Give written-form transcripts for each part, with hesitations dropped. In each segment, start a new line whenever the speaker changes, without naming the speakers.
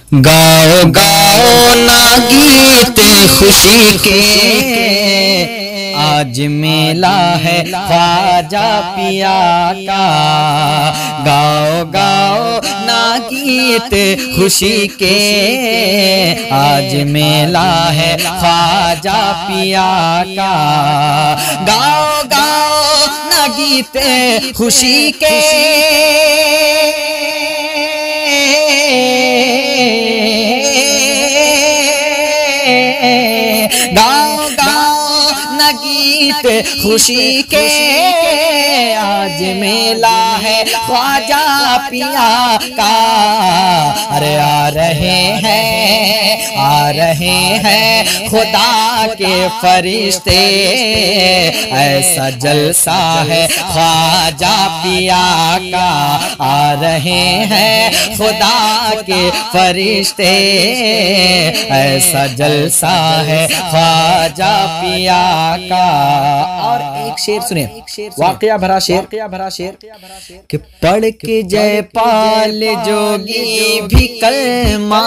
गाओ गाओ ना गीत खुशी के, आज मेला है ख्वाजा पिया का। गाओ गाओ ना गीत खुशी के, आज मेला है ख्वाजा पिया का। गाओ गाओ ना गीत खुशी के, गाओ गाओ न गीत खुशी के, आज मेला है ख्वाजा पिया का। अरे आ रहे हैं खुदा के फरिश्ते, ऐसा जलसा है ख्वाजा पिया का। आ रहे हैं खुदा के फरिश्ते, ऐसा जलसा है ख्वाजा पिया का। और एक शेर सुने, वाकया भरा शेर कि पढ़ के जयपाल जोगी भी कलमा,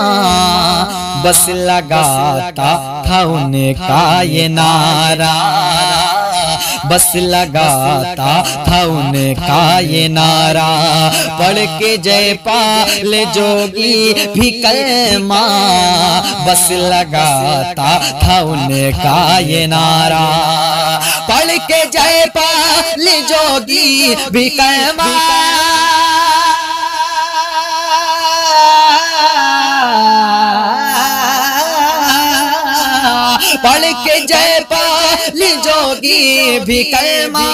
बस लगाता था उनका ये नारा, बस लगाता था उनका ये नारा। पढ़ के जयपाल जोगी भी कलमा, बस लगाता था उनका ये नारा। पढ़ के जयपाल जोगी भी कलमा, पढ़ के जयपाल जोगी भी कलमा,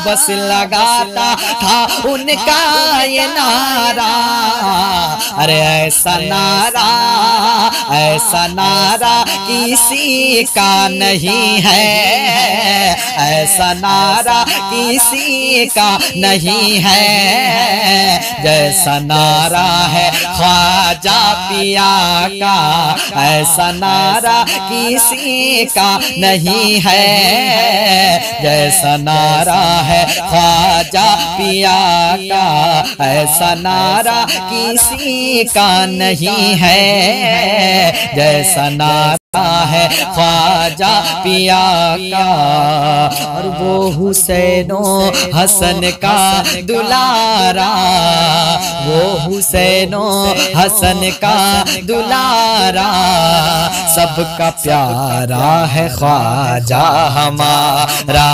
बस लगाता था उनका ये नारा। अरे ऐसा नारा किसी का नहीं है, ऐसा नारा किसी का नहीं है, जैसा नारा है ख्वाजा पिया का। ऐसा नारा किसी का नहीं है, जैसा नारा है ख्वाजा पिया का। ऐसा नारा किसी का नहीं है, जैसा नारा है ख्वाजा पिया का। और वो हुसैनो हसन का दुलारा, वो हुसैनो हसन का दुलारा, सबका प्यारा है ख्वाजा हमारा,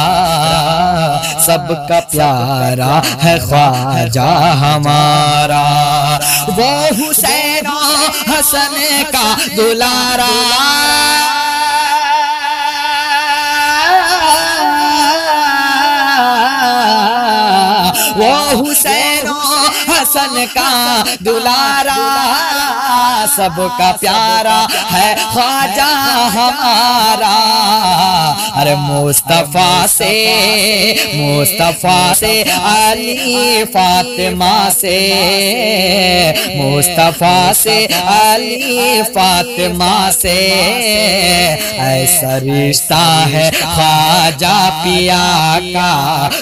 सबका प्यारा है ख्वाजा हमारा। वो हुसैनो हसन का दुलारा, वो हुसैन हसन का दुलारा, सबका प्यारा है ख्वाजा हमारा। अरे मुस्तफा से अली फातिमा से, मुस्तफा से अली फातिमा से, ऐसा रिश्ता है ख्वाजा पिया का।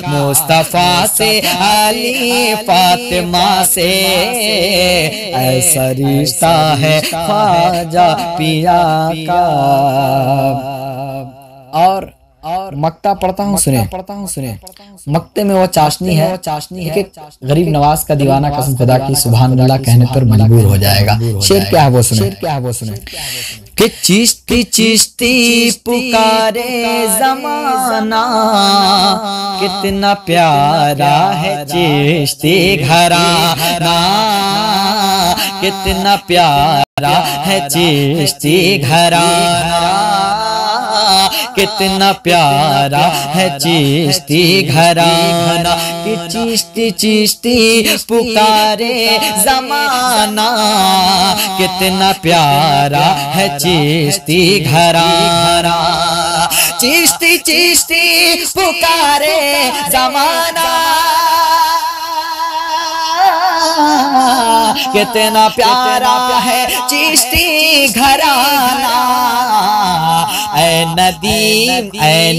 मुस्तफा से अली फातिमा से, ऐसा रिश्ता है ख्वाजा पिया का। और मक्ता पढ़ता हूँ सुने। मक्ते में वो चाशनी है कि गरीब नवाज का दीवाना कसम खुदा की सुभान अल्लाह कहने पर मजबूर हो जाएगा। शेर क्या है वो सुने कि चिश्ती चिश्ती पुकारे जमाना, कितना प्यारा है चिश्ती घराना, कितना प्यारा है चिश्ती घराना, कितना प्यारा है चिश्ती घराना। कि चिश्ती चिश्ती पुकारे जमाना, कितना प्यारा है चिश्ती घराना। चिश्ती चिश्ती पुकारे जमाना, कितना प्यारा है चिश्ती घराना। ऐ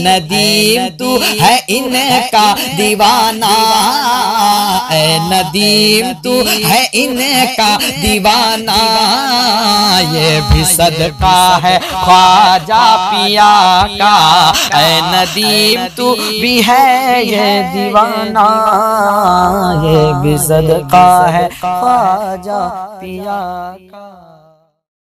नदीम तू है इनका दीवाना, ऐ नदीम तू है इनका दीवाना, ये भी सदका है ख्वाजा पिया का, ऐ नदीम तू भी है ये दीवाना, ये भी सदका है ख्वाजा पिया का।